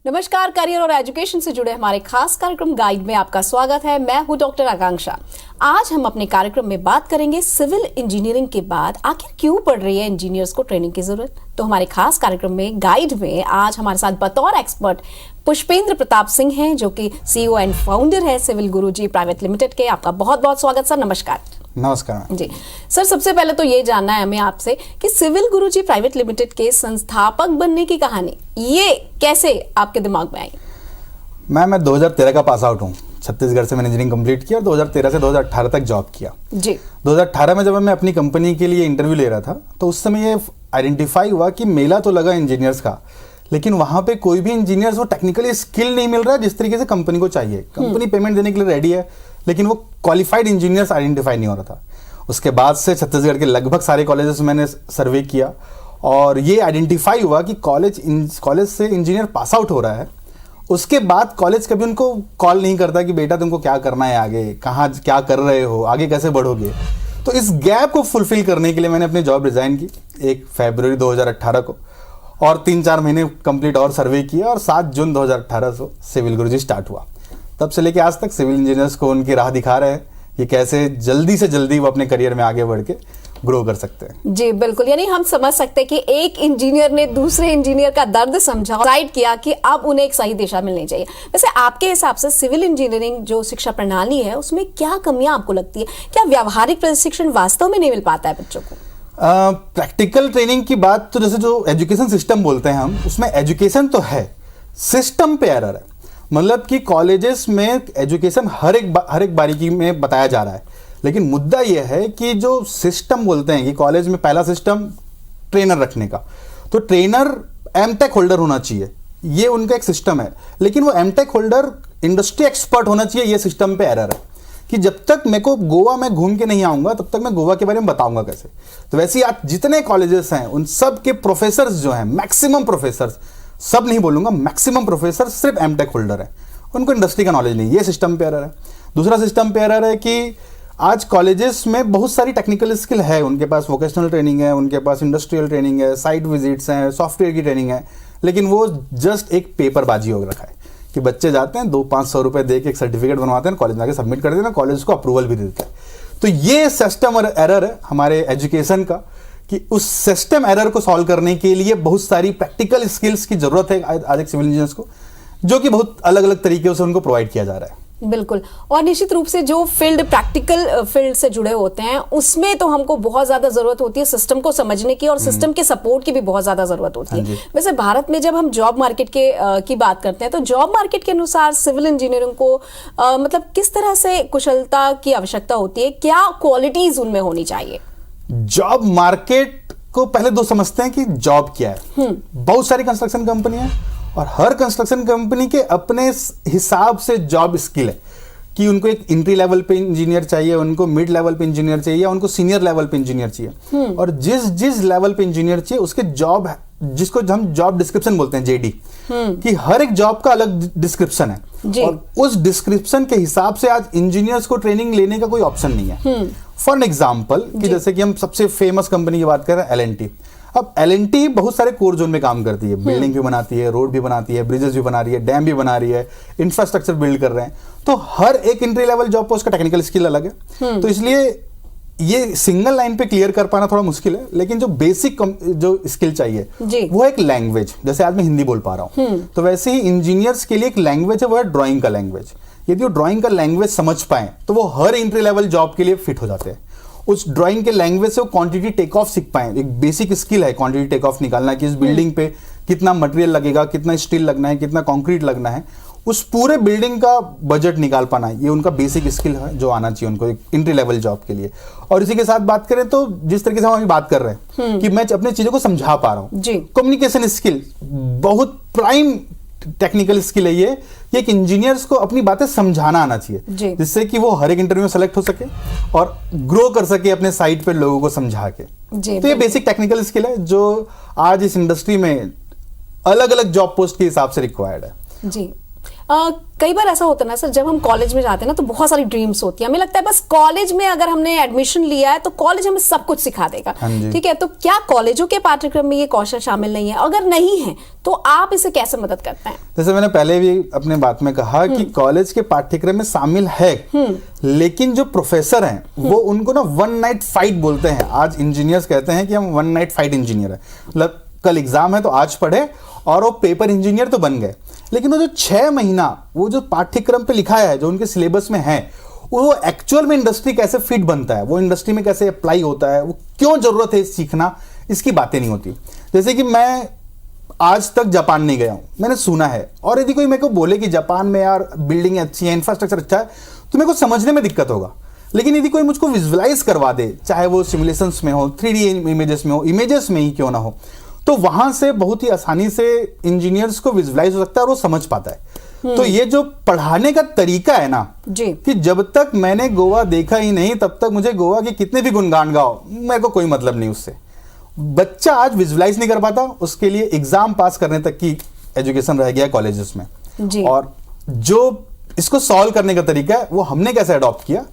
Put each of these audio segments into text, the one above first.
नमस्कार, करियर और एजुकेशन से जुड़े हमारे खास कार्यक्रम गाइड में आपका स्वागत है। मैं हूं डॉक्टर आकांक्षा। आज हम अपने कार्यक्रम में बात करेंगे सिविल इंजीनियरिंग के बाद आखिर क्यों पड़ रही है इंजीनियर्स को ट्रेनिंग की जरूरत। तो हमारे खास कार्यक्रम में गाइड में आज हमारे साथ बतौर एक्सपर्ट पुष्पेंद्र प्रताप सिंह हैं, जो कि CEO एंड फाउंडर है सिविल गुरुजी प्राइवेट लिमिटेड के। आपका बहुत बहुत स्वागत सर। नमस्कार। नमस्कार जी सर, सबसे पहले तो ये जानना है हमें आपसे कि सिविल गुरुजी प्राइवेट लिमिटेड के संस्थापक बनने की कहानी ये कैसे आपके दिमाग में आई? मैं 2013 का पास आउट हूँ। छत्तीसगढ़ से मैंने इंजीनियरिंग कंप्लीट किया और 2013 से 2018 तक जॉब किया। जी 2018 में जब मैं अपनी कंपनी के लिए इंटरव्यू ले रहा था तो उस समय ये आइडेंटिफाई हुआ कि मेला तो लगा इंजीनियर्स का, लेकिन वहाँ पे कोई भी इंजीनियर्स वो टेक्निकली स्किल नहीं मिल रहा है जिस तरीके से कंपनी को चाहिए। कंपनी पेमेंट देने के लिए रेडी है, लेकिन वो क्वालिफाइड इंजीनियर्स आइडेंटिफाई नहीं हो रहा था। उसके बाद से छत्तीसगढ़ के लगभग सारे कॉलेजेस मैंने सर्वे किया और ये आइडेंटिफाई हुआ कि कॉलेज से इंजीनियर पास आउट हो रहा है, उसके बाद कॉलेज कभी उनको कॉल नहीं करता कि बेटा तुमको क्या करना है, आगे कहाँ क्या कर रहे हो, आगे कैसे बढ़ोगे। तो इस गैप को फुलफिल करने के लिए मैंने अपनी जॉब रिजाइन की 1 फरवरी 2018 को और 3-4 महीने कंप्लीट और सर्वे किया और 7 जून 2018 से सिविल गुरुजी स्टार्ट हुआ। तब से लेके आज तक सिविल इंजीनियर्स को उनकी राह दिखा रहे हैं ये कैसे जल्दी से जल्दी वो अपने करियर में आगे बढ़ के ग्रो कर सकते हैं। जी बिल्कुल, यानी हम समझ सकते हैं कि एक इंजीनियर ने दूसरे इंजीनियर का दर्द समझा, डिसाइड किया कि अब उन्हें एक सही दिशा मिलनी चाहिए। वैसे आपके हिसाब से सिविल इंजीनियरिंग जो शिक्षा प्रणाली है उसमें क्या कमियां आपको लगती है? क्या व्यावहारिक प्रशिक्षण वास्तव में नहीं मिल पाता है बच्चों को? प्रैक्टिकल ट्रेनिंग की बात तो जैसे जो एजुकेशन सिस्टम बोलते हैं हम, उसमें एजुकेशन तो है, सिस्टम पे एरर है। मतलब कि कॉलेजेस में एजुकेशन हर एक बारीकी में बताया जा रहा है, लेकिन मुद्दा यह है कि जो सिस्टम बोलते हैं कि कॉलेज में पहला सिस्टम ट्रेनर रखने का, तो ट्रेनर एमटेक होल्डर होना चाहिए, ये उनका एक सिस्टम है। लेकिन वो एमटेक होल्डर इंडस्ट्री एक्सपर्ट होना चाहिए, ये सिस्टम पे एरर है कि जब तक मेरे को गोवा में घूम के नहीं आऊंगा तब तक मैं गोवा के बारे में बताऊंगा कैसे। तो वैसे ही आज जितने कॉलेजेस हैं उन सब के प्रोफेसर्स जो हैं, मैक्सिमम प्रोफेसर्स, सब नहीं बोलूंगा, मैक्सिमम प्रोफेसर सिर्फ एमटेक होल्डर है, उनको इंडस्ट्री का नॉलेज नहीं। ये सिस्टम पे एरर है। दूसरा सिस्टम पे एरर है कि आज कॉलेजेस में बहुत सारी टेक्निकल स्किल है, उनके पास वोकेशनल ट्रेनिंग है, उनके पास इंडस्ट्रियल ट्रेनिंग है, साइट विजिट्स हैं, सॉफ्टवेयर की ट्रेनिंग है, लेकिन वो जस्ट एक पेपरबाजी हो रखा है कि बच्चे जाते हैं 200-500 रुपए दे के एक सर्टिफिकेट बनवाते हैं, कॉलेज में आके सबमिट कर देते हैं, कॉलेज को अप्रूवल भी देता है। तो ये सिस्टम एरर है हमारे एजुकेशन का कि उस सिस्टम एरर को सॉल्व करने के लिए बहुत सारी प्रैक्टिकल स्किल्स की जरूरत है आज एक सिविल इंजीनियर्स को, जो कि बहुत अलग अलग तरीके से उनको प्रोवाइड किया जा रहा है। बिल्कुल, और निश्चित रूप से जो प्रैक्टिकल फील्ड से जुड़े होते हैं उसमें तो हमको बहुत ज्यादा जरूरत होती है सिस्टम को समझने की, और सिस्टम के सपोर्ट की भी बहुत ज्यादा जरूरत होती है। वैसे भारत में जब हम जॉब मार्केट की बात करते हैं तो जॉब मार्केट के अनुसार सिविल इंजीनियरिंग को मतलब किस तरह से कुशलता की आवश्यकता होती है, क्या क्वालिटीज उनमें होनी चाहिए? जॉब मार्केट को पहले दो समझते हैं कि जॉब क्या है। बहुत सारी कंस्ट्रक्शन कंपनी है और हर कंस्ट्रक्शन कंपनी के अपने हिसाब से जॉब स्किल है कि उनको एक एंट्री लेवल पे इंजीनियर चाहिए, उनको मिड लेवल पे इंजीनियर चाहिए, या उनको सीनियर लेवल पे इंजीनियर चाहिए। और जिस लेवल पे इंजीनियर चाहिए उसके जॉब है, जिसको हम जॉब डिस्क्रिप्शन बोलते हैं, जेडी, कि हर एक जॉब का अलग डिस्क्रिप्शन है और उस डिस्क्रिप्शन के हिसाब से आज इंजीनियर्स को ट्रेनिंग लेने का कोई ऑप्शन नहीं है। फॉर एग्जाम्पल कि जैसे कि हम सबसे फेमस कंपनी की बात कर रहे हैं L&T। अब L&T बहुत सारे कोर जोन में काम करती है, बिल्डिंग भी बनाती है, रोड भी बनाती है, ब्रिजेस भी बना रही है, डैम भी बना रही है, इंफ्रास्ट्रक्चर बिल्ड कर रहे हैं। तो हर एक एंट्री लेवल जॉब पोस्ट का टेक्निकल स्किल अलग है। तो इसलिए ये सिंगल लाइन पे क्लियर कर पाना थोड़ा मुश्किल है, लेकिन जो बेसिक जो स्किल चाहिए वो एक लैंग्वेज, जैसे आज मैं हिंदी बोल पा रहा हूँ तो वैसे ही इंजीनियर्स के लिए एक लैंग्वेज है, वो है ड्राइंग का लैंग्वेज। यदि वो ड्राइंग का लैंग्वेज समझ पाए तो वो हर एंट्री लेवल जॉब के लिए फिट हो जाते हैं। उस ड्राइंग के लैंग्वेज से वो क्वांटिटी टेक ऑफ सीख पाए, एक बेसिक स्किल है क्वांटिटी टेक ऑफ निकालना, कि इस बिल्डिंग पे कितना मटेरियल लगेगा, कितना स्टील लगना है, कितना कंक्रीट लगना है, उस पूरे बिल्डिंग का बजट निकाल पाना, ये उनका बेसिक स्किल है जो आना चाहिए उनको एक एंट्री लेवल जॉब के लिए। और इसी के साथ बात करें तो जिस तरीके से हम अभी बात कर रहे हैं कि मैं अपनी चीजों को समझा पा रहा हूँ, कम्युनिकेशन स्किल बहुत प्राइम टेक्निकल स्किल है ये, एक इंजीनियर्स को अपनी बातें समझाना आना चाहिए जिससे कि वो हर एक इंटरव्यू में सेलेक्ट हो सके और ग्रो कर सके अपने साइट पे लोगों को समझा के। तो ये बेसिक टेक्निकल स्किल है जो आज इस इंडस्ट्री में अलग अलग जॉब पोस्ट के हिसाब से रिक्वायर्ड है। जी कई बार ऐसा होता है ना सर, जब हम कॉलेज में जाते हैं ना तो बहुत सारी ड्रीम्स होती है, हमें लगता है बस कॉलेज में अगर हमने एडमिशन लिया है तो कॉलेज हमें सब कुछ सिखा देगा। हाँ जी। ठीक है, तो क्या कॉलेजों के पाठ्यक्रम में ये कौशल शामिल नहीं है? अगर नहीं है तो आप इसे कैसे मदद करते हैं? जैसे मैंने पहले भी अपने बात में कहा कि कॉलेज के पाठ्यक्रम में शामिल है, लेकिन जो प्रोफेसर हैं वो उनको ना वन नाइट फाइट बोलते हैं। आज इंजीनियर्स कहते हैं कि हम वन नाइट फाइट इंजीनियर है, मतलब कल एग्जाम है तो आज पढ़े और वो पेपर इंजीनियर तो बन गए, लेकिन वो जो 6 महीना वो जो पाठ्यक्रम पे लिखा है, जो उनके सिलेबस में है, वो एक्चुअल में इंडस्ट्री कैसे फिट बनता है, वो इंडस्ट्री में कैसे अप्लाई होता है, वो क्यों जरूरत है सीखना, इसकी बातें नहीं होती। जैसे कि मैं आज तक जापान नहीं गया हूं, मैंने सुना है, और यदि कोई मेरे को बोले कि जापान में यार बिल्डिंग अच्छी है, इंफ्रास्ट्रक्चर अच्छा है, तो मेरे को समझने में दिक्कत होगा। लेकिन यदि कोई मुझको विजुअलाइज करवा दे, चाहे वो सिमुलेशंस में हो, 3D इमेजेस में हो, इमेजेस में ही क्यों ना हो, तो वहां से बहुत ही आसानी से इंजीनियर्स को विजुअलाइज हो सकता है और वो समझ पाता है। तो ये जो पढ़ाने का तरीका है ना जी, कि जब तक मैंने गोवा देखा ही नहीं तब तक मुझे गोवा के कितने भी गुणगान गाओ, मेरे को कोई मतलब नहीं उससे। बच्चा आज विजुअलाइज नहीं कर पाता, उसके लिए एग्जाम पास करने तक की एजुकेशन रह गया है कॉलेजेस में जी। और जो इसको सॉल्व करने का तरीका है वो हमने कैसे अडॉप्ट किया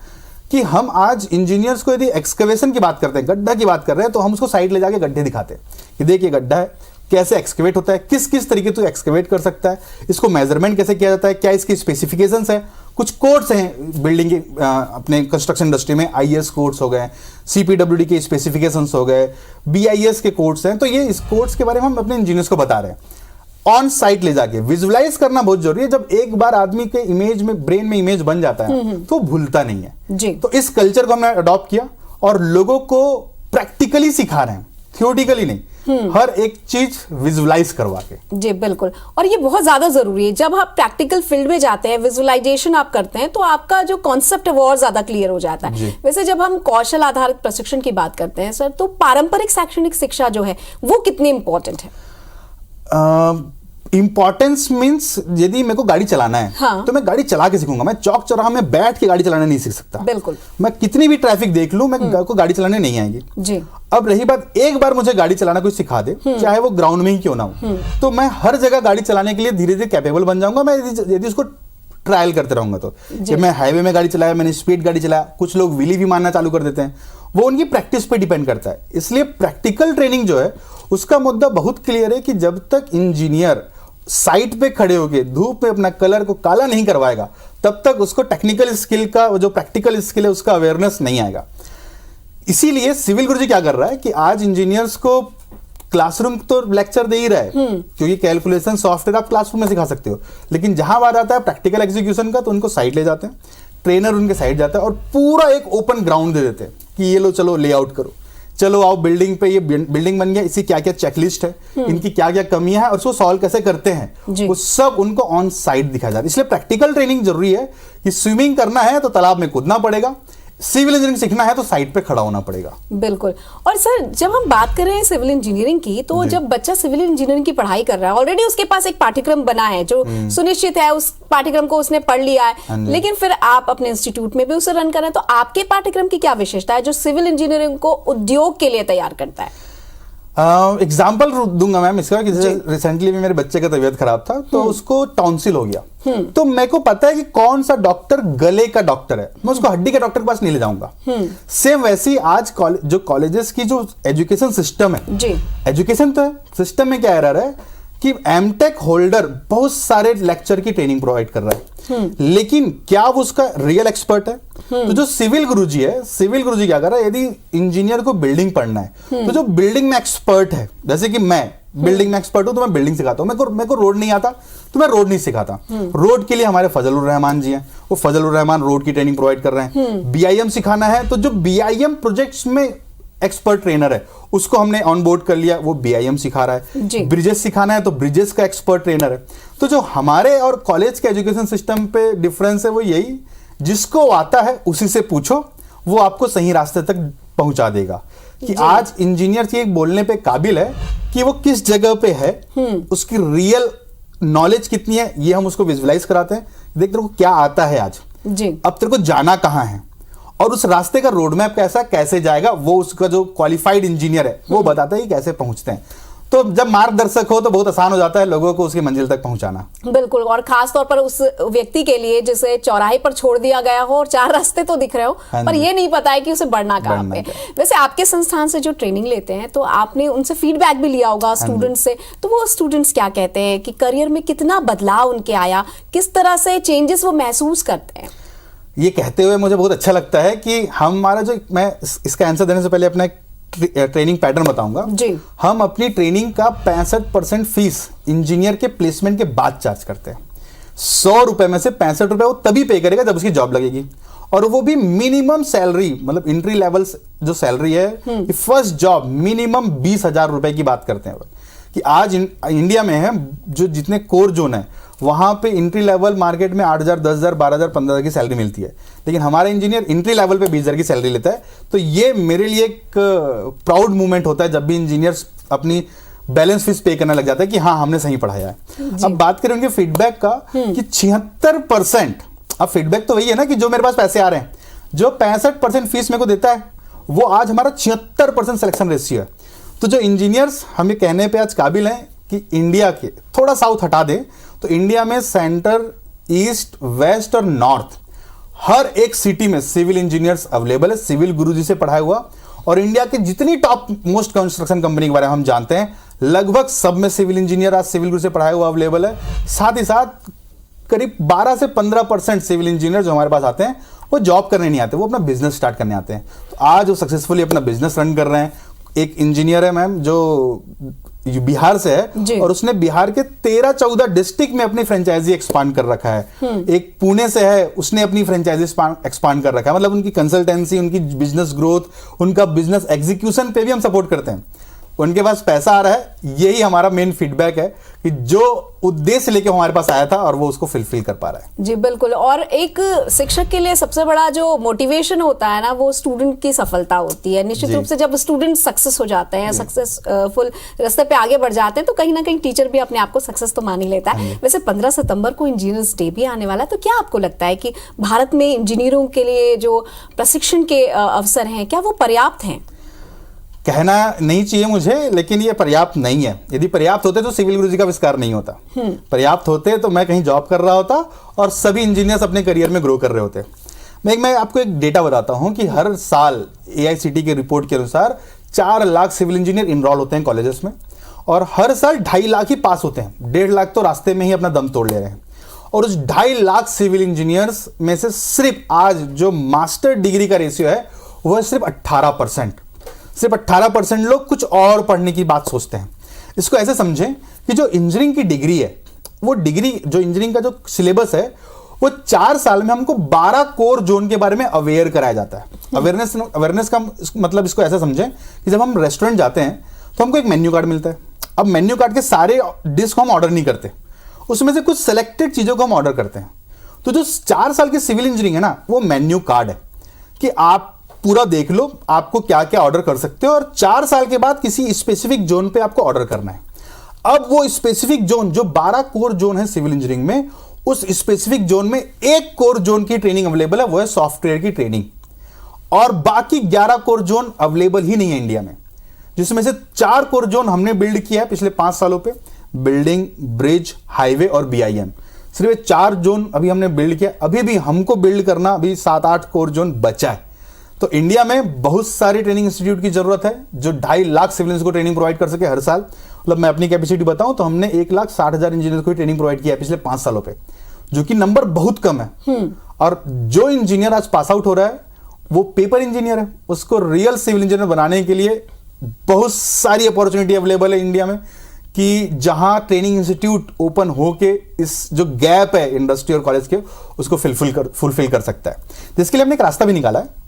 कि हम आज इंजीनियर्स को यदि एक्सकवेशन की बात करते हैं, गड्ढा की बात कर रहे हैं, तो हम उसको साइड ले जाके गड्ढे दिखाते हैं कि देखिए गड्ढा है, कैसे एक्सकवेट होता है, किस किस तरीके से एक्सकवेट कर सकता है, इसको मेजरमेंट कैसे किया जाता है, क्या इसकी स्पेसिफिकेशंस है, कुछ कोड्स हैं बिल्डिंग के अपने कंस्ट्रक्शन इंडस्ट्री में, IS कोड्स हो गए, CPWD के स्पेसिफिकेशंस हो गए, BIS के कोड्स हैं। तो ये इस कोड्स के बारे में हम अपने इंजीनियर्स को बता रहे हैं। ऑन साइट ले जाके विजुअलाइज करना बहुत जरूरी है। जब एक बार आदमी के इमेज में, ब्रेन में इमेज बन जाता है तो भूलता नहीं है जी। तो इस कल्चर को हमने अडॉप्ट किया और लोगों को प्रैक्टिकली सिखा रहे हैं, थियोरिटिकली नहीं, हर एक चीज विजुअलाइज करवा के। जी बिल्कुल, और ये बहुत ज्यादा जरूरी है। जब आप प्रैक्टिकल फील्ड में जाते हैं, विजुअलाइजेशन आप करते हैं, तो आपका जो कॉन्सेप्ट है वो और ज्यादा क्लियर हो जाता है। वैसे जब हम कौशल आधारित प्रशिक्षण की बात करते हैं सर, तो पारंपरिक शैक्षणिक शिक्षा जो है वो कितनी इंपॉर्टेंट है? इंपॉर्टेंस मीन्स यदि मेरे को गाड़ी चलाना है हाँ। तो मैं गाड़ी चला के सीखूंगा। मैं चौक चौराहा में बैठ के गाड़ी चलाना नहीं सीख सकता। बिल्कुल। मैं कितनी भी ट्रैफिक देख लूं, मैं को गाड़ी चलाने नहीं आएगी जी। अब रही बात, एक बार मुझे गाड़ी चलाना कोई सिखा दे, चाहे वो ग्राउंड में ही क्यों ना हो, तो मैं हर जगह गाड़ी चलाने के लिए धीरे धीरे कैपेबल बन जाऊंगा। मैं यदि उसको ट्रायल करते रहूंगा तो कि मैं हाईवे में गाड़ी चलाया, मैंने स्पीड गाड़ी चलाया, कुछ लोग व्हीली भी मारना चालू कर देते हैं, वो उनकी प्रैक्टिस पे डिपेंड करता है। इसलिए प्रैक्टिकल ट्रेनिंग जो है उसका मुद्दा बहुत क्लियर है कि जब तक इंजीनियर साइट पे खड़े होके धूप में अपना कलर को काला नहीं करवाएगा, तब तक उसको टेक्निकल स्किल का, जो प्रैक्टिकल स्किल है उसका अवेयरनेस नहीं आएगा। इसीलिए सिविल गुरुजी क्या कर रहा है कि आज इंजीनियर्स को क्लासरूम तो लेक्चर दे ही रहा है, क्योंकि कैलकुलेशन सॉफ्टवेयर आप क्लासरूम में सिखा सकते हो, लेकिन जहां बात आता है प्रैक्टिकल एग्जीक्यूशन का, तो उनको साइट ले जाते हैं, ट्रेनर उनके साइड जाता है और पूरा एक ओपन ग्राउंड दे देते हैं कि ये लो, चलो लेआउट करो, चलो आओ बिल्डिंग पे, ये बिल्डिंग बन गया, इसकी क्या क्या चेकलिस्ट है, इनकी क्या क्या कमियां हैं और उसको सॉल्व कैसे करते हैं, वो सब उनको ऑन साइट दिखाया जाता है। इसलिए प्रैक्टिकल ट्रेनिंग जरूरी है कि स्विमिंग करना है तो तालाब में कूदना पड़ेगा, सिविल इंजीनियरिंग सीखना है तो साइट पे खड़ा होना पड़ेगा। बिल्कुल। और सर जब हम बात कर रहे हैं सिविल इंजीनियरिंग की, तो जब बच्चा सिविल इंजीनियरिंग की पढ़ाई कर रहा है, ऑलरेडी उसके पास एक पाठ्यक्रम बना है जो सुनिश्चित है, उस पाठ्यक्रम को उसने पढ़ लिया है, लेकिन फिर आप अपने इंस्टीट्यूट में भी उसे रन कर रहे हैं, तो आपके पाठ्यक्रम की क्या विशेषता है जो सिविल इंजीनियरिंग को उद्योग के लिए तैयार करता है? एग्जाम्पल दूंगा मैम इसका कि रिसेंटली भी मेरे बच्चे का तबीयत खराब था, तो उसको टॉन्सिल हो गया, तो मेरे को पता है कि कौन सा डॉक्टर गले का डॉक्टर है, मैं उसको हड्डी के डॉक्टर के पास नहीं ले जाऊंगा। सेम वैसे ही आज जो कॉलेजेस की जो एजुकेशन सिस्टम है जी, एजुकेशन तो है, सिस्टम में क्या एरर है कि एमटेक होल्डर बहुत सारे लेक्चर की ट्रेनिंग प्रोवाइड कर रहा है, लेकिन क्या वो उसका रियल एक्सपर्ट है? तो जो सिविल गुरुजी है, सिविल गुरुजी क्या कर रहा है, यदि इंजीनियर को बिल्डिंग पढ़ना है तो जो बिल्डिंग में एक्सपर्ट है, जैसे कि मैं बिल्डिंग में एक्सपर्ट हूं तो मैं बिल्डिंग सिखाता हूं, मेरे को रोड नहीं आता तो मैं रोड नहीं सिखाता। रोड के लिए हमारे फजलुर रहमान जी हैं, वो फजलुर रहमान रोड की ट्रेनिंग प्रोवाइड कर रहे हैं। BIM सिखाना है तो जो BIM प्रोजेक्ट्स में एक्सपर्ट ट्रेनर है उसको हमने ऑन बोर्ड कर लिया, वो BIM सिखा रहा है। ब्रिजेस सिखाना है तो ब्रिजेस का एक्सपर्ट ट्रेनर है। तो जो हमारे और कॉलेज के एजुकेशन सिस्टम पे डिफरेंस है वो यही, जिसको आता है उसी से पूछो, वो आपको सही रास्ते तक पहुंचा देगा। कि आज इंजीनियर की एक बोलने पे काबिल है कि वो किस जगह पे है, उसकी रियल नॉलेज कितनी है, ये हम उसको विजुअलाइज कराते हैं। देख तेरे को क्या आता है आज जी, अब तेरे को जाना कहां है और उस रास्ते का रोड मैप कैसा, कैसे जाएगा, वो उसका जो क्वालिफाइड इंजीनियर है वो बताता है कि कैसे पहुंचते हैं। तो जब मार्गदर्शक हो तो बहुत आसान हो जाता है लोगों को उसकी मंजिल तक पहुंचाना। बिल्कुल, और खास तौर पर उस व्यक्ति के लिए जिसे चौराहे पर छोड़ दिया गया हो और 4 रास्ते तो दिख रहे हो, पर ये नहीं पता है कि उसे बढ़ना कहाँ पे। वैसे आपके संस्थान से जो ट्रेनिंग लेते हैं तो आपने उनसे फीडबैक भी लिया होगा स्टूडेंट्स से, तो वो स्टूडेंट्स क्या कहते हैं कि करियर में कितना बदलाव उनके आया, किस तरह से चेंजेस वो महसूस करते हैं? ये कहते हुए मुझे बहुत अच्छा लगता है कि हमारा जो, मैं इसका आंसर देने से पहले अपना ट्रेनिंग पैटर्न बताऊंगा जी। हम अपनी ट्रेनिंग का 65% फीस इंजीनियर के प्लेसमेंट के बाद चार्ज करते हैं। 100 रुपए में से 65 रुपए वो तभी पे करेगा जब उसकी जॉब लगेगी, और वो भी मिनिमम सैलरी, मतलब एंट्री लेवल जो सैलरी है, फर्स्ट जॉब मिनिमम 20,000 रुपए की बात करते हैं कि आज इंडिया में है जो जितने कोर जोन है वहां पे एंट्री लेवल मार्केट में 8,000, 10,000, 12,000, 15,000 की सैलरी मिलती है, लेकिन हमारा इंजीनियर एंट्री लेवल पे 20,000 की सैलरी लेता है। तो ये मेरे लिए एक प्राउड मूवमेंट होता है जब भी इंजीनियर्स अपनी बैलेंस फीस पे करने लग जाता है कि हाँ हमने सही पढ़ाया है। अब बात करें उनके फीडबैक का कि 76%, अब फीडबैक तो वही है ना कि जो मेरे पास पैसे आ रहे हैं, जो 65% फीस मेरे को देता है वो आज हमारा 76% सिलेक्शन रेशियो है। तो जो इंजीनियर्स हमें कहने पे आज काबिल हैं कि इंडिया के थोड़ा साउथ हटा दें तो इंडिया में सेंटर, ईस्ट, वेस्ट और नॉर्थ हर एक सिटी में सिविल इंजीनियर्स अवेलेबल है, सिविल गुरुजी से पढ़ाया हुआ। और इंडिया की जितनी टॉप मोस्ट कंस्ट्रक्शन कंपनी के बारे में हम जानते हैं लगभग सब में सिविल इंजीनियर आज सिविल गुरु से पढ़ाया हुआ अवेलेबल है। साथ ही साथ करीब 12 से 15% सिविल इंजीनियर जो हमारे पास आते हैं वो जॉब करने नहीं आते, वो अपना बिजनेस स्टार्ट करने आते हैं। तो आज वो सक्सेसफुली अपना बिजनेस रन कर रहे हैं। एक इंजीनियर है मैम जो बिहार से है और उसने बिहार के 13-14 डिस्ट्रिक्ट में अपनी फ्रेंचाइजी एक्सपांड कर रखा है। एक पुणे से है, उसने अपनी फ्रेंचाइजी एक्सपांड कर रखा है। मतलब उनकी कंसल्टेंसी, उनकी बिजनेस ग्रोथ, उनका बिजनेस एग्जीक्यूशन पे भी हम सपोर्ट करते हैं। उनके पास पैसा आ रहा है, यही हमारा मेन फीडबैक है कि जो उद्देश्य लेके हमारे पास आया था और वो उसको फुलफिल कर पा रहा है। जी बिल्कुल, और एक शिक्षक के लिए सबसे बड़ा जो मोटिवेशन होता है ना वो स्टूडेंट की सफलता होती है। निश्चित रूप से जब स्टूडेंट सक्सेस हो जाते हैं, सक्सेसफुल रास्ते पे आगे बढ़ जाते हैं, तो कहीं ना कहीं टीचर भी अपने आप को सक्सेस तो मान ही लेता है। वैसे 15 सितंबर को इंजीनियर्स डे भी आने वाला है, तो क्या आपको लगता है कि भारत में इंजीनियरों के लिए जो प्रशिक्षण के अवसर हैं क्या वो पर्याप्त हैं? कहना नहीं चाहिए मुझे, लेकिन ये पर्याप्त नहीं है। यदि पर्याप्त होते तो सिविल गुरुजी का आविष्कार नहीं होता। पर्याप्त होते तो मैं कहीं जॉब कर रहा होता और सभी इंजीनियर्स अपने करियर में ग्रो कर रहे होते। मैं आपको एक डेटा बताता हूं कि हर साल AICTE की रिपोर्ट के अनुसार 4 लाख सिविल इंजीनियर इनरोल होते हैं कॉलेजेस में, और हर साल 2.5 लाख ही पास होते हैं। 1.5 लाख तो रास्ते में ही अपना दम तोड़ ले रहे हैं। और उस 2.5 लाख सिविल इंजीनियर्स में से सिर्फ आज जो मास्टर डिग्री का रेशियो है वह सिर्फ 18%। सिर्फ 18% लोग कुछ और पढ़ने की बात सोचते हैं। इसको ऐसे समझें कि जो इंजीनियरिंग की डिग्री है, वो डिग्री जो इंजीनियरिंग का जो सिलेबस है वो 4 साल में हमको 12 कोर जोन के बारे में अवेयर कराया जाता है। अवेयरनेस का मतलब इसको ऐसा समझें कि जब हम रेस्टोरेंट जाते हैं तो हमको एक मेन्यू कार्ड मिलता है। अब मेन्यू कार्ड के सारे डिश को हम ऑर्डर नहीं करते, उसमें से कुछ सेलेक्टेड चीजों को हम ऑर्डर करते हैं। तो जो 4 साल की सिविल इंजीनियरिंग है ना, वो मेन्यू कार्ड है कि आप पूरा देख लो आपको क्या क्या ऑर्डर कर सकते हो, और 4 साल के बाद किसी स्पेसिफिक जोन पे आपको ऑर्डर करना है। अब वो स्पेसिफिक जोन जो 12 कोर जोन है सिविल इंजीनियरिंग में, उस स्पेसिफिक जोन में एक कोर जोन की ट्रेनिंग अवेलेबल है, वो है सॉफ्टवेयर की ट्रेनिंग। और बाकी 11 कोर जोन अवेलेबल ही नहीं है इंडिया में, जिसमें से 4 कोर जोन हमने बिल्ड किया है पिछले 5 सालों पे। बिल्डिंग, ब्रिज, हाईवे और BIM, सिर्फ 4 जोन अभी हमने बिल्ड किया। अभी भी हमको बिल्ड करना अभी 7-8 कोर जोन बचा है। तो इंडिया में बहुत सारी ट्रेनिंग इंस्टीट्यूट की जरूरत है जो 2.5 लाख सिविलियंस को ट्रेनिंग प्रोवाइड कर सके हर साल। मतलब मैं अपनी कैपेसिटी बताऊं तो हमने 1,60,000 इंजीनियर को ट्रेनिंग प्रोवाइड किया है पिछले 5 सालों पे, जो कि नंबर बहुत कम है। और जो इंजीनियर आज पास आउट हो रहा है वो पेपर इंजीनियर है, उसको रियल सिविल इंजीनियर बनाने के लिए बहुत सारी अपॉर्चुनिटी अवेलेबल है इंडिया में, कि जहां ट्रेनिंग इंस्टीट्यूट ओपन होके इस जो गैप है इंडस्ट्री और कॉलेज के उसको फुलफिल कर सकता है। जिसके लिए हमने एक रास्ता भी निकाला है।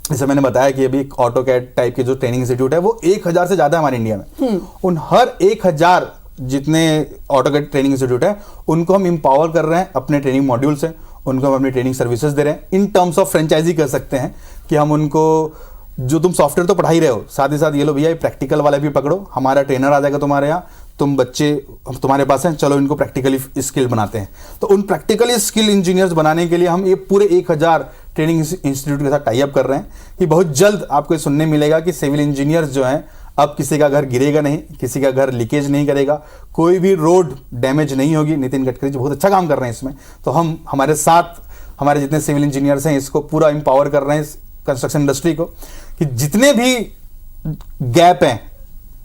जैसे मैंने बताया कि अभी AutoCAD टाइप के जो ट्रेनिंग इंस्टीट्यूट है वो 1,000 से ज्यादा हमारे इंडिया में। उन हर 1,000 जितने AutoCAD ट्रेनिंग इंस्टीट्यूट है उनको हम एम्पावर कर रहे हैं अपने ट्रेनिंग मॉड्यूल से, उनको हम अपनी ट्रेनिंग सर्विसेज दे रहे हैं। इन टर्म्स ऑफ फ्रेंचाइजी कर सकते हैं कि हम उनको, जो तुम सॉफ्टवेयर तो पढ़ा ही रहे हो, साथ ही साथ ये लो भैया प्रैक्टिकल वाले भी पकड़ो, हमारा ट्रेनर आ जाएगा तुम्हारे यहाँ, तुम बच्चे तुम्हारे पास हैं, चलो इनको प्रैक्टिकली स्किल बनाते हैं। तो उन प्रैक्टिकली स्किल इंजीनियर्स बनाने के लिए हम ये पूरे 1,000 ट्रेनिंग इंस्टीट्यूट के साथ टाई अप कर रहे हैं कि बहुत जल्द आपको सुनने मिलेगा कि सिविल इंजीनियर्स जो हैं अब किसी का घर गिरेगा नहीं, किसी का घर लीकेज नहीं करेगा, कोई भी रोड डैमेज नहीं होगी। नितिन गडकरी जी बहुत अच्छा काम कर रहे हैं इसमें, तो हम हमारे साथ हमारे जितने सिविल इंजीनियर्स हैं इसको पूरा एम्पावर कर रहे हैं, इस कंस्ट्रक्शन इंडस्ट्री को, कि जितने भी गैप हैं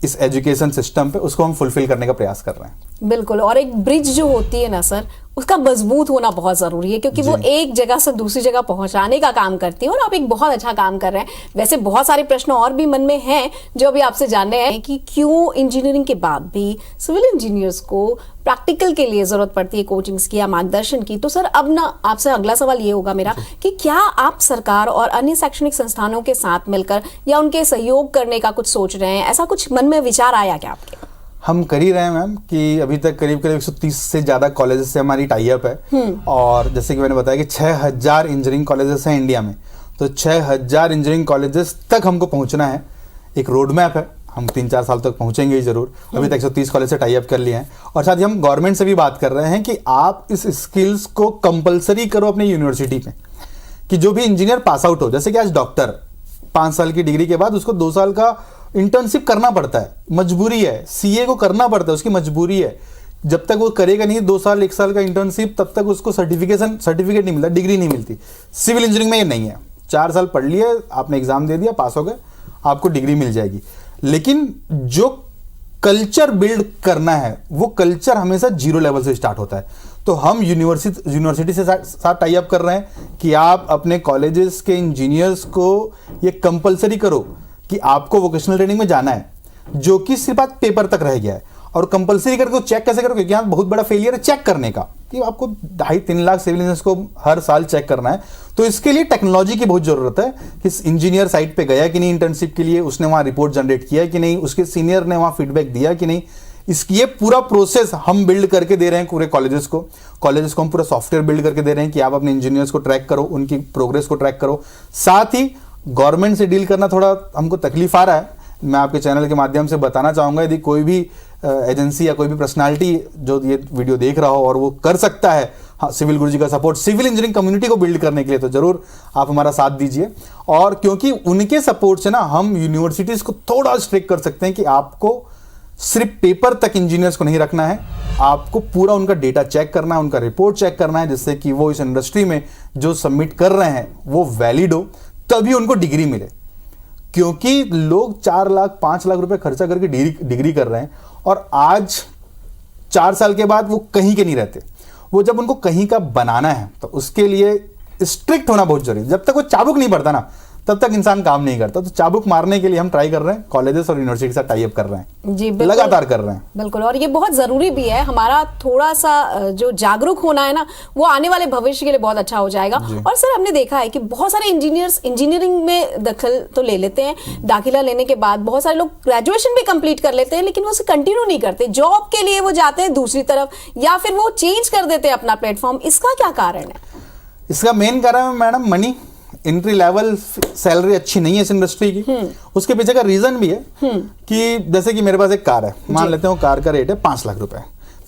इस एजुकेशन सिस्टम पे उसको हम फुलफिल करने का प्रयास कर रहे हैं। बिल्कुल, और एक ब्रिज जो होती है ना सर, उसका मजबूत होना बहुत जरूरी है, क्योंकि वो एक जगह से दूसरी जगह पहुंचाने का काम करती है, और आप एक बहुत अच्छा काम कर रहे हैं। वैसे बहुत सारे प्रश्न और भी मन में हैं जो अभी आपसे जानने हैं कि क्यों इंजीनियरिंग के बाद भी सिविल इंजीनियर्स को प्रैक्टिकल के लिए जरूरत पड़ती है कोचिंग्स की या मार्गदर्शन की। तो सर अब ना आपसे अगला सवाल ये होगा मेरा कि क्या आप सरकार और अन्य शैक्षणिक संस्थानों के साथ मिलकर या उनके सहयोग करने का कुछ सोच रहे हैं? ऐसा कुछ मन में विचार आया क्या आपके? हम कर ही रहे हैं मैम, कि अभी तक करीब करीब 130 से ज़्यादा कॉलेजेस से हमारी टाई अप है। और जैसे कि मैंने बताया कि 6000 इंजीनियरिंग कॉलेजेस हैं इंडिया में, तो 6000 इंजीनियरिंग कॉलेजेस तक हमको पहुंचना है। एक रोड मैप है, हम 3-4 साल तक पहुंचेंगे ही जरूर। अभी तक 130 कॉलेज से टाई अप कर लिए हैं, और साथ ही हम गवर्नमेंट से भी बात कर रहे हैं कि आप इस स्किल्स को कंपलसरी करो अपनी यूनिवर्सिटी में, कि जो भी इंजीनियर पास आउट हो, जैसे कि आज डॉक्टर 5 साल की डिग्री के बाद उसको 2 साल का इंटर्नशिप करना पड़ता है, मजबूरी है। सीए को करना पड़ता है, उसकी मजबूरी है। जब तक वो करेगा नहीं 2 साल 1 साल का इंटर्नशिप, तब तक उसको सर्टिफिकेट नहीं मिलता, डिग्री नहीं मिलती। सिविल इंजीनियरिंग में ये नहीं है, 4 साल पढ़ लिए, आपने एग्जाम दे दिया, पास हो गए, आपको डिग्री मिल जाएगी। लेकिन जो कल्चर बिल्ड करना है वो कल्चर हमेशा 0 लेवल से स्टार्ट होता है। तो हम यूनिवर्सिटी से साथ टाई अप कर रहे हैं कि आप अपने कॉलेजेस के इंजीनियर्स को ये कंपलसरी करो कि आपको वोकेशनल ट्रेनिंग में जाना है, जो कि सिर्फ आज पेपर तक रह गया है। और कंपलसरी करके चेक कैसे करोगे? यहाँ बहुत बड़ा फेलियर है चेक करने का, कि आपको 2.5-3 लाख सिविल इंजीनियर्स को हर साल चेक करना है। तो इसके लिए टेक्नोलॉजी की बहुत जरूरत है, कि इंजीनियर साइट पे गया कि नहीं इंटर्नशिप के लिए, उसने वहाँ रिपोर्ट जनरेट किया कि नहीं, उसके सीनियर ने वहाँ फीडबैक दिया कि नहीं। ये पूरा प्रोसेस हम बिल्ड करके दे रहे हैं पूरे कॉलेजेस को हम पूरा सॉफ्टवेयर बिल्ड करके दे रहे हैं कि आप अपने इंजीनियर्स को ट्रैक करो, उनकी प्रोग्रेस को ट्रैक करो। साथ ही गवर्नमेंट से डील करना थोड़ा हमको तकलीफ आ रहा है, मैं आपके चैनल के माध्यम से बताना चाहूँगा। यदि कोई भी एजेंसी या कोई भी पर्सनालिटी जो ये वीडियो देख रहा हो और वो कर सकता है सिविल गुरुजी का सपोर्ट सिविल इंजीनियरिंग कम्युनिटी को बिल्ड करने के लिए, तो जरूर आप हमारा साथ दीजिए। और क्योंकि उनके सपोर्ट से ना हम यूनिवर्सिटीज़ को थोड़ा स्ट्रिक्ट कर सकते हैं कि आपको सिर्फ पेपर तक इंजीनियर्स को नहीं रखना है, आपको पूरा उनका डेटा चेक करना है, उनका रिपोर्ट चेक करना है, जिससे कि वो इस इंडस्ट्री में जो सबमिट कर रहे हैं वो वैलिड हो, तभी उनको डिग्री मिले। क्योंकि लोग 4 लाख 5 लाख रुपए खर्चा करके डिग्री कर रहे हैं, और आज 4 साल के बाद वो कहीं के नहीं रहते। वो जब उनको कहीं का बनाना है तो उसके लिए स्ट्रिक्ट होना बहुत जरूरी है। जब तक वो चाबुक नहीं पड़ता ना, तब तक इंसान काम नहीं करता। तो चाबुक मारने के लिए हम ट्राई कर रहे हैं, कॉलेजेस और यूनिवर्सिटी के साथ टाई अप कर रहे हैं जी, बिल्कुल, लगातार कर रहे हैं। बिल्कुल, और ये बहुत जरूरी भी है। हमारा थोड़ा सा जो जागरूक होना है ना, वो आने वाले भविष्य के लिए बहुत अच्छा हो जाएगा। और सर हमने देखा है कि बहुत सारे इंजीनियर्स इंजीनियरिंग में दखल तो ले लेते हैं, दाखिला लेने के बाद बहुत सारे लोग ग्रेजुएशन भी कंप्लीट कर लेते हैं, लेकिन वो उसे कंटिन्यू नहीं करते, जॉब के लिए वो जाते हैं दूसरी तरफ, या फिर वो चेंज कर देते हैं अपना प्लेटफॉर्म। इसका क्या कारण है? इसका मेन कारण है madam money. Entry level salary अच्छी नहीं है इस इंडस्ट्री की। उसके पीछे का रीजन भी है कि जैसे कि मेरे पास एक कार है, मान लेते हैं कार का रेट है 5 लाख रुपए,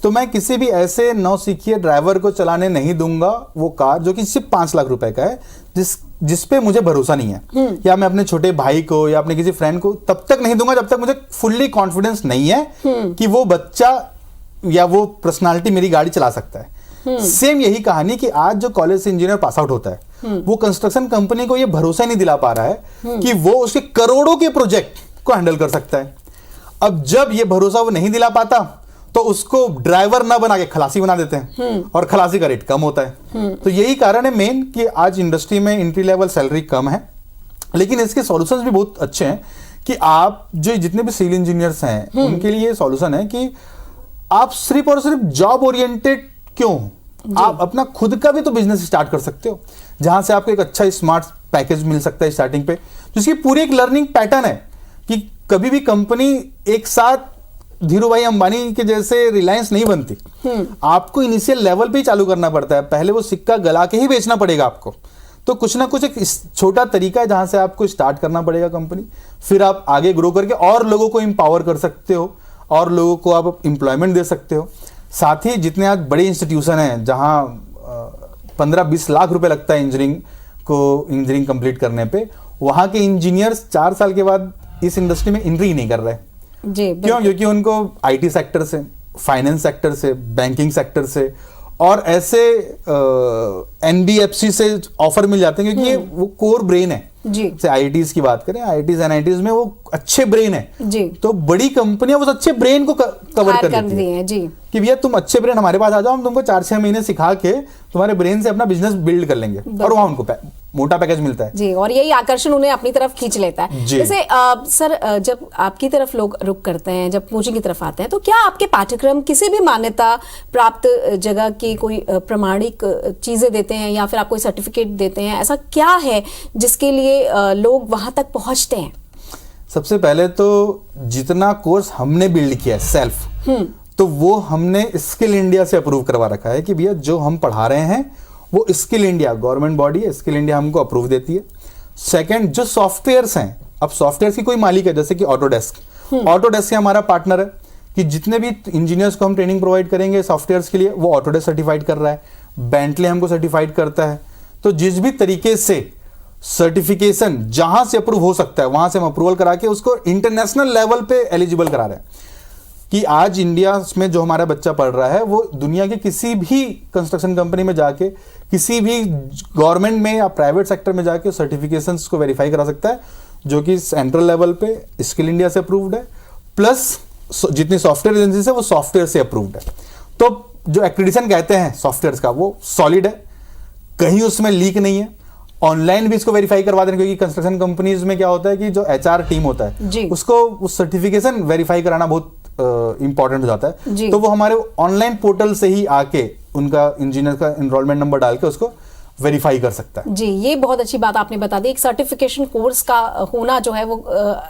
तो मैं किसी भी ऐसे नौसिखिए ड्राइवर को चलाने नहीं दूंगा वो कार जो कि सिर्फ 5 लाख रुपए का है, जिस पे मुझे भरोसा नहीं है। या मैं अपने छोटे भाई को या अपने किसी फ्रेंड को तब तक नहीं दूंगा जब तक मुझे फुल्ली कॉन्फिडेंस नहीं है कि वो बच्चा या वो पर्सनालिटी मेरी गाड़ी चला सकता है। सेम यही कहानी कि आज जो कॉलेज से इंजीनियर पास आउट होता है वो कंस्ट्रक्शन कंपनी को ये भरोसा नहीं दिला पा रहा है कि वो उसके करोड़ों के प्रोजेक्ट को हैंडल कर सकता है। अब जब ये भरोसा वो नहीं दिला पाता तो उसको ड्राइवर ना बना के खलासी बना देते हैं और खलासी का रेट कम होता है। तो यही कारण है मेन कि आज इंडस्ट्री में एंट्री लेवल सैलरी कम है। लेकिन इसके सॉल्यूशंस भी बहुत अच्छे हैं कि आप जो जितने भी सिविल इंजीनियर्स हैं उनके लिए सॉल्यूशन है कि आप सिर्फ और सिर्फ जॉब ओरिएंटेड क्यों, आप अपना खुद का भी तो बिजनेस स्टार्ट कर सकते हो जहां से आपको एक अच्छा स्मार्ट पैकेज मिल सकता है स्टार्टिंग पे, जिसकी पूरी एक लर्निंग पैटर्न है कि कभी भी कंपनी एक साथ धीरू भाई अंबानी के जैसे रिलायंस नहीं बनती। आपको इनिशियल लेवल पे ही चालू करना पड़ता है, पहले वो सिक्का गला के ही बेचना पड़ेगा आपको। तो कुछ ना कुछ एक छोटा तरीका है जहां से आपको स्टार्ट करना पड़ेगा कंपनी, फिर आप आगे ग्रो करके और लोगों को एम्पावर कर सकते हो और लोगों को आप एम्प्लॉयमेंट दे सकते हो। साथ ही जितने आज बड़े इंस्टीट्यूशन हैं जहां 15-20 लाख रुपए लगता है इंजीनियरिंग कंप्लीट करने पे, वहां के इंजीनियर्स 4 साल के बाद इस इंडस्ट्री में एंट्री नहीं कर रहे। जी क्यों? क्योंकि उनको आईटी सेक्टर से, फाइनेंस सेक्टर से, बैंकिंग सेक्टर से और ऐसे एनबीएफसी से ऑफर मिल जाते हैं, क्योंकि ये वो कोर ब्रेन है जी जैसे आईआईटीज की बात करें, आईआईटीज एनआईटीज में वो अच्छे ब्रेन है जी, तो बड़ी कंपनियां उस अच्छे ब्रेन को कवर कर देती है जी कि भैया तुम अच्छे ब्रेन हमारे पास आ जाओ, हम तुमको 4-6 महीने सिखा के तुम्हारे ब्रेन से अपना बिजनेस बिल्ड कर लेंगे, और वहां उनको मोटा पैकेज मिलता है जी, और यही आकर्षण उन्हें अपनी तरफ खींच लेता है। जी। जैसे सर, जब आपकी तरफ लोग रुक करते हैं, जब कोचिंग की तरफ आते हैं, तो क्या आपके पाठ्यक्रम किसी भी मान्यता प्राप्त जगह की कोई प्रमाणिक चीजें देते हैं या फिर आप कोई सर्टिफिकेट देते हैं? ऐसा क्या है जिसके लिए लोग वहां तक पहुंचते हैं? सबसे पहले तो जितना कोर्स हमने बिल्ड किया है सेल्फ, तो वो हमने स्किल इंडिया से अप्रूव करवा रखा है कि भैया जो हम पढ़ा रहे हैं वो स्किल इंडिया, गवर्नमेंट बॉडी है, स्किल इंडिया हमको अप्रूव देती है। सेकंड, जो सॉफ्टवेयर्स हैं, अब सॉफ्टवेयर्स की कोई मालिक है जैसे कि ऑटोडेस्क, ऑटोडेस्क से हमारा पार्टनर है कि जितने भी इंजीनियर्स को हम ट्रेनिंग प्रोवाइड करेंगे सॉफ्टवेयर्स के लिए, वो ऑटोडेस्क सर्टिफाइड कर रहा है, बेंटले हमको सर्टिफाइड करता है। तो जिस भी तरीके से सर्टिफिकेशन जहां से अप्रूव हो सकता है वहां से हम अप्रूवल करा के उसको इंटरनेशनल लेवल पे एलिजिबल करा रहे हैं कि आज इंडिया में जो हमारा बच्चा पढ़ रहा है वो दुनिया के किसी भी कंस्ट्रक्शन कंपनी में जाके, किसी भी गवर्नमेंट में या प्राइवेट सेक्टर में जाके सर्टिफिकेशंस को वेरीफाई करा सकता है, जो कि सेंट्रल लेवल पे स्किल इंडिया से अप्रूव्ड है, प्लस जितनी सॉफ्टवेयर एजेंसी है वो सॉफ्टवेयर से अप्रूव्ड है। तो जो एक्रेडिटेशन कहते हैं सॉफ्टवेयर का वो सॉलिड है, कहीं उसमें लीक नहीं है। ऑनलाइन भी इसको वेरीफाई करवा दें, क्योंकि कंस्ट्रक्शन कंपनीज में क्या होता है कि जो एचआर टीम होता है उसको उस सर्टिफिकेशन वेरीफाई कराना बहुत इंपॉर्टेंट हो जाता है। तो वो हमारे ऑनलाइन पोर्टल से ही आके उनका इंजीनियर का एनरोलमेंट नंबर डाल के उसको वेरीफाई कर सकता है। जी, ये बहुत अच्छी बात आपने बता दी। एक सर्टिफिकेशन कोर्स का होना जो है वो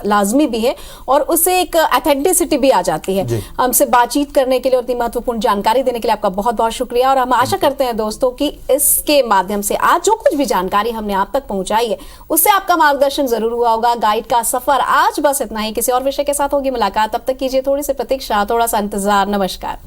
लाजमी भी है और उससे एक ऑथेंटिसिटी भी आ जाती है। हमसे बातचीत करने के लिए और इतनी महत्वपूर्ण जानकारी देने के लिए आपका बहुत बहुत शुक्रिया, और हम आशा करते हैं दोस्तों कि इसके माध्यम से आज जो कुछ भी जानकारी हमने आप तक पहुंचाई है उससे आपका मार्गदर्शन जरूर हुआ होगा। गाइड का सफर आज बस इतना ही, किसी और विषय के साथ होगी मुलाकात, तब तक कीजिए थोड़ी सी प्रतीक्षा, थोड़ा सा इंतजार। नमस्कार।